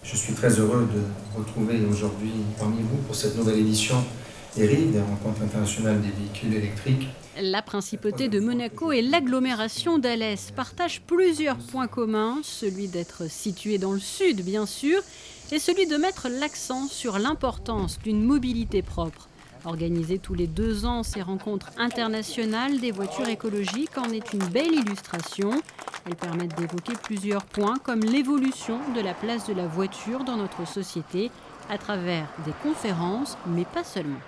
Je suis très heureux de vous retrouver aujourd'hui parmi vous pour cette nouvelle édition des RIV, des Rencontres internationales des véhicules électriques. La principauté de Monaco et l'agglomération d'Alès partagent plusieurs points communs, celui d'être situé dans le sud bien sûr, et celui de mettre l'accent sur l'importance d'une mobilité propre. Organiser tous les 2 ans ces rencontres internationales des voitures écologiques en est une belle illustration. Elles permettent d'évoquer plusieurs points comme l'évolution de la place de la voiture dans notre société à travers des conférences, mais pas seulement.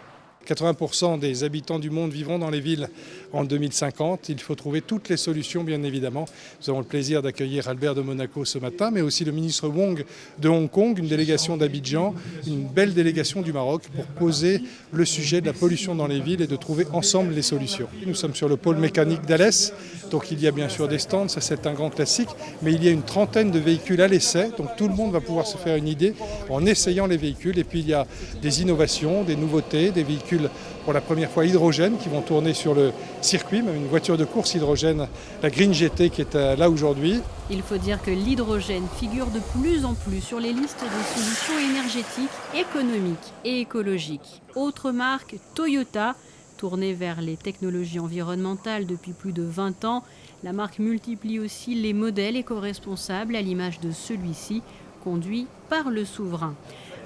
80% des habitants du monde vivront dans les villes en 2050. Il faut trouver toutes les solutions, bien évidemment. Nous avons le plaisir d'accueillir Albert de Monaco ce matin, mais aussi le ministre Wong de Hong Kong, une délégation d'Abidjan, une belle délégation du Maroc pour poser le sujet de la pollution dans les villes et de trouver ensemble les solutions. Nous sommes sur le pôle mécanique d'Alès, donc il y a bien sûr des stands, ça c'est un grand classique, mais il y a une trentaine de véhicules à l'essai, donc tout le monde va pouvoir se faire une idée en essayant les véhicules. Et puis il y a des innovations, des nouveautés, des véhicules pour la première fois hydrogène qui vont tourner sur le circuit, même une voiture de course hydrogène, la Green GT qui est là aujourd'hui. Il faut dire que l'hydrogène figure de plus en plus sur les listes des solutions énergétiques, économiques et écologiques. Autre marque, Toyota, tournée vers les technologies environnementales depuis plus de 20 ans, la marque multiplie aussi les modèles éco-responsables à l'image de celui-ci, conduit par le souverain.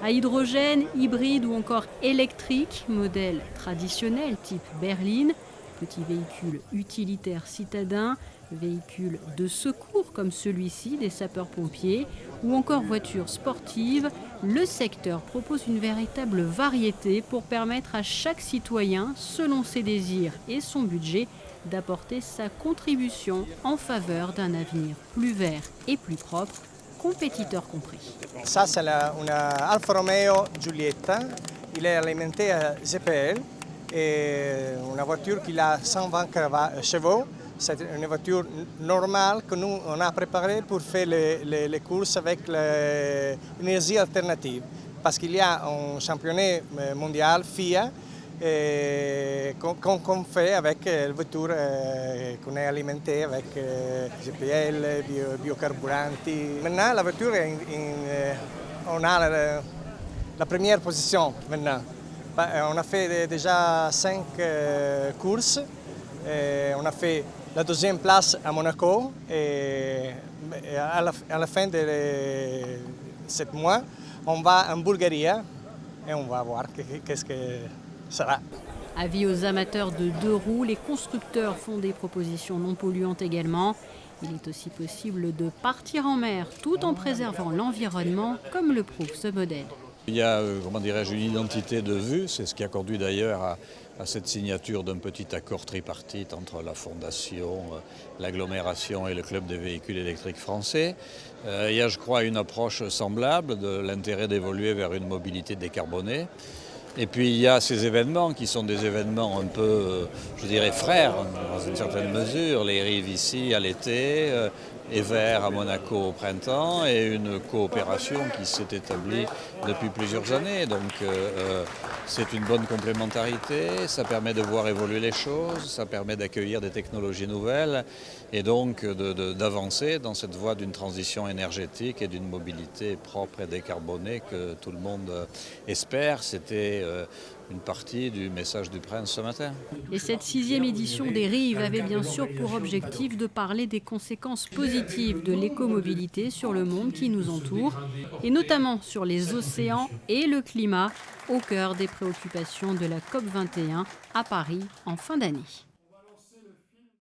À hydrogène, hybride ou encore électrique, modèle traditionnel type berline, petit véhicule utilitaire citadin, véhicule de secours comme celui-ci des sapeurs-pompiers ou encore voiture sportive, le secteur propose une véritable variété pour permettre à chaque citoyen, selon ses désirs et son budget, d'apporter sa contribution en faveur d'un avenir plus vert et plus propre, compétiteurs compris. Ça, c'est une Alfa Romeo Giulietta. Il est alimenté à GPL. Et une voiture qui a 120 chevaux. C'est une voiture normale que nous on a préparée pour faire les courses avec l'énergie alternative. Parce qu'il y a un championnat mondial FIA qu'on fait avec la voiture qu'on est alimentée avec GPL, biocarburanti. Maintenant, la voiture, on a la première position maintenant. On a fait déjà 5 courses. On a fait la 2e place à Monaco. Et à la fin de ce mois, on va en Bulgarie et on va voir qu'est-ce que sera. Avis aux amateurs de 2 roues, les constructeurs font des propositions non polluantes également. Il est aussi possible de partir en mer tout en préservant l'environnement, comme le prouve ce modèle. Il y a, une identité de vue, c'est ce qui a conduit d'ailleurs à cette signature d'un petit accord tripartite entre la Fondation, l'agglomération et le Club des véhicules électriques français. Il y a, je crois, une approche semblable de l'intérêt d'évoluer vers une mobilité décarbonée. Et puis il y a ces événements qui sont des événements un peu, frères dans une certaine mesure. Les rives ici à l'été, Evert à Monaco au printemps et une coopération qui s'est établie depuis plusieurs années. Donc c'est une bonne complémentarité, ça permet de voir évoluer les choses, ça permet d'accueillir des technologies nouvelles et donc d'avancer dans cette voie d'une transition énergétique et d'une mobilité propre et décarbonée que tout le monde espère. C'était une partie du message du Prince ce matin. Et cette 6e édition des Rives avait bien sûr pour objectif de parler des conséquences positives de l'écomobilité sur le monde qui nous entoure, et notamment sur les océans et le climat, au cœur des préoccupations de la COP21 à Paris en fin d'année.